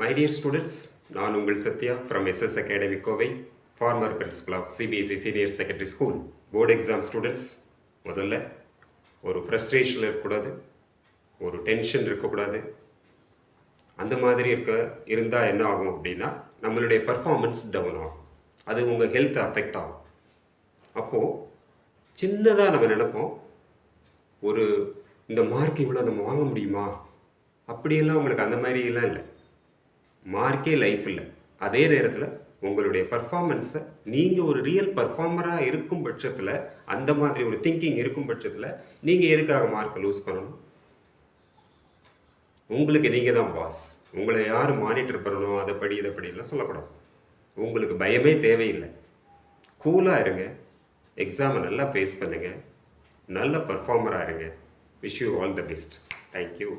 My dear students, நான் உங்கள் Sathya from SS Academy Kovai, former principal of CBSE Senior Secondary School. Board exam students, முதல்ல ஒரு ஃப்ரஸ்ட்ரேஷனில் இருக்கக்கூடாது, ஒரு டென்ஷன் இருக்கக்கூடாது. அந்த மாதிரி இருந்தால் என்ன ஆகும் அப்படின்னா நம்மளுடைய பர்ஃபார்மன்ஸ் டவுன் ஆகும், அது உங்கள் ஹெல்த்தை அஃபெக்ட் ஆகும். அப்போது சின்னதாக நம்ம நினைப்போம், ஒரு இந்த மார்க் இவ்வளோ நம்ம வாங்க முடியுமா, அப்படியெல்லாம் உங்களுக்கு அந்த மாதிரிலாம் இல்லை. மார்க்கே லைஃப் இல்லை. அதே நேரத்தில் உங்களுடைய பர்ஃபார்மன்ஸை நீங்கள் ஒரு ரியல் பர்ஃபார்மராக இருக்கும் பட்சத்தில், அந்த மாதிரி ஒரு திங்கிங் இருக்கும் பட்சத்தில் நீங்கள் எதுக்காக மார்க்கை லூஸ் பண்ணணும்? உங்களுக்கு நீங்கள் தான் பாஸ். உங்களை யாரும் மானிட்டர் பண்ணணும், அதை படி இதை படிலாம் சொல்லக்கூடாது. உங்களுக்கு பயமே தேவையில்லை. கூலாக இருங்க, எக்ஸாமை நல்லா ஃபேஸ் பண்ணுங்கள், நல்ல பர்ஃபார்மராக இருங்க. Wish you all the best. Thank you.